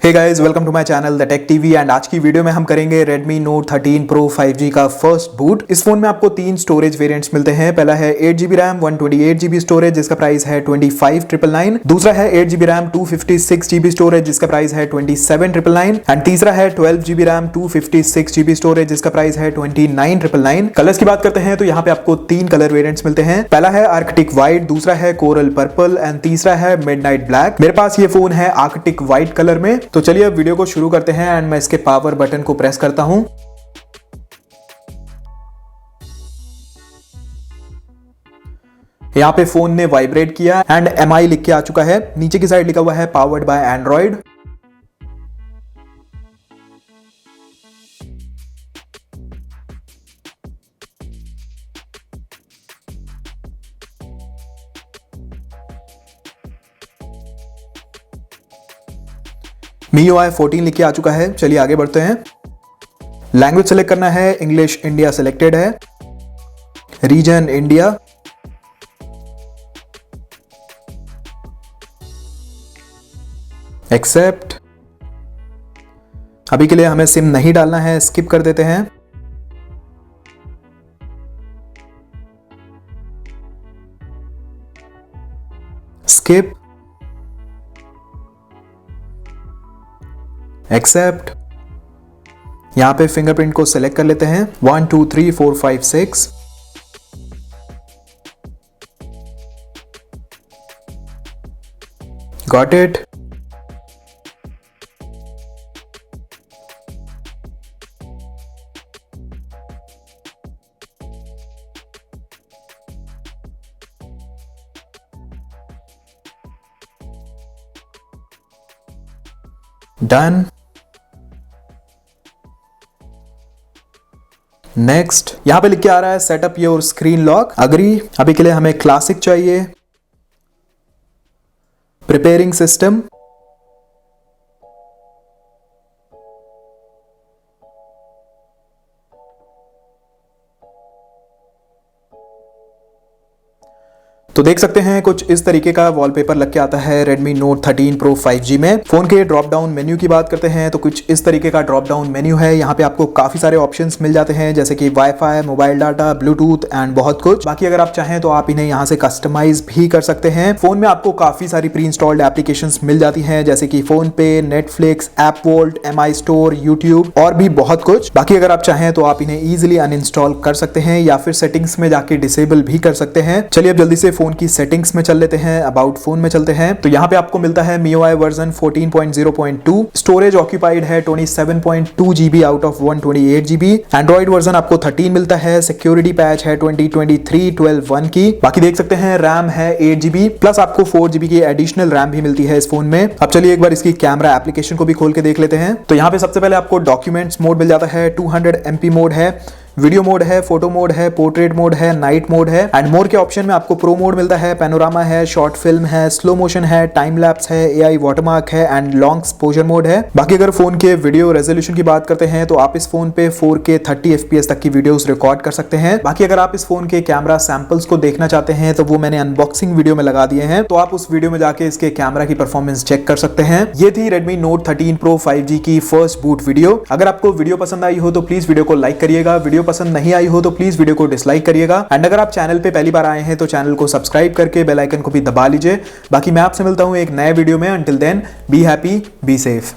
Hey guys, welcome to my channel the tech TV. And आज की video में हम करेंगे Redmi Note 13 Pro 5G का फर्स्ट बूट। इस फोन में आपको तीन स्टोरेज वेरिएंट्स मिलते हैं। पहला है 8GB रैम 128GB स्टोरेज जिसका प्राइस है 25,999। दूसरा है 8GB रैम 256GB स्टोरेज जिसका प्राइस है 27,999। एंड तीसरा है 12GB रैम 256GB स्टोरेज जिसका प्राइस है 29,999। कलर्स की बात करते हैं तो यहाँ पे आपको तीन कलर वेरिएंट्स मिलते हैं। पहला है आर्कटिक व्हाइट, दूसरा है कोरल पर्पल एंड तीसरा है मिडनाइट ब्लैक। मेरे पास ये फोन है आर्कटिक व्हाइट कलर में। तो चलिए अब वीडियो को शुरू करते हैं एंड मैं इसके पावर बटन को प्रेस करता हूं। यहां पे फोन ने वाइब्रेट किया एंड MI लिख के आ चुका है। नीचे की साइड लिखा हुआ है पावर्ड बाय एंड्रॉइड। MIUI 14 लिख के आ चुका है। चलिए आगे बढ़ते हैं। लैंग्वेज सेलेक्ट करना है, इंग्लिश इंडिया सेलेक्टेड है, रीजन इंडिया, एक्सेप्ट। अभी के लिए हमें सिम नहीं डालना है, स्किप कर देते हैं। Skip, except. यहां पे फिंगरप्रिंट को सेलेक्ट कर लेते हैं। 1 2 3 4 5 6। Got it. डन। नेक्स्ट। यहां पे लिख के आ रहा है setup your screen lock, agree. अभी के लिए हमें क्लासिक चाहिए। प्रिपेयरिंग सिस्टम, तो देख सकते हैं कुछ इस तरीके का वॉलपेपर लग के आता है Redmi Note 13 Pro 5G में। फोन के ड्रॉप डाउन मेन्यू की बात करते हैं तो कुछ इस तरीके का ड्रॉप डाउन मेन्यू है। यहाँ पे आपको काफी सारे ऑप्शंस मिल जाते हैं जैसे कि wifi, mobile data, Bluetooth and बहुत कुछ। बाकी अगर आप चाहें तो आप इन्हें यहाँ से कस्टमाइज भी कर सकते हैं। फोन में आपको काफी सारी प्री इंस्टॉल्ड एप्लीकेशंस मिल जाती हैं जैसे कि फोन पे, Netflix, app volt, MI store, YouTube और भी बहुत कुछ। बाकी अगर आप चाहें तो आप इन्हें ईजिली अनइंस्टॉल कर सकते हैं या फिर सेटिंग्स में जाके डिसेबल भी कर सकते हैं। चलिए अब जल्दी से फोन की सेटिंग्स में चल लेते हैं। अबाउट फोन में चलते हैं तो यहाँ पे आपको मिलता है MIUI वर्जन 14.0.2। स्टोरेज ऑक्यूपाइड है 27.2GB out of 128GB। Android version आपको 13 मिलता है। सिक्योरिटी पैच है 2023-12-1 की। बाकी देख सकते हैं रैम है 8GB प्लस आपको 4GB की एडिशनल रैम भी मिलती है इस फोन में। अब चलिए एक बार इसकी कैमरा एप्लीकेशन को भी खोल के देख लेते हैं। तो यहाँ पे सबसे पहले आपको डॉक्यूमेंट्स मोड मिल जाता है, 200MP मोड है, वीडियो मोड है, फोटो मोड है, पोर्ट्रेट मोड है, नाइट मोड है एंड मोर के ऑप्शन में आपको प्रो मोड मिलता है, पैनोरामा है, शॉर्ट फिल्म है, स्लो मोशन है, टाइम लैप्स है, AI वाटरमार्क है एंड लॉन्ग एक्सपोजर मोड है। बाकी अगर फोन के वीडियो रेजोल्यूशन की बात करते हैं तो आप इस फोन पे 4K 30fps तक की वीडियोस रिकॉर्ड कर सकते हैं। बाकी अगर आप इस फोन के कैमरा सैंपल्स को देखना चाहते हैं तो वो मैंने अनबॉक्सिंग वीडियो में लगा दिए हैं, तो आप उस वीडियो में जाके इसके कैमरा की परफॉर्मेंस चेक कर सकते हैं। ये थी Redmi Note 13 Pro 5G की फर्स्ट बूट वीडियो। अगर आपको वीडियो पसंद आई हो तो प्लीज वीडियो को लाइक करिएगा, वीडियो पसंद नहीं आई हो तो प्लीज वीडियो को डिसलाइक करिएगा एंड अगर आप चैनल पे पहली बार आए हैं तो चैनल को सब्सक्राइब करके बेल आइकन को भी दबा लीजिए। बाकी मैं आपसे मिलता हूं एक नए वीडियो में। Until then be happy, be safe.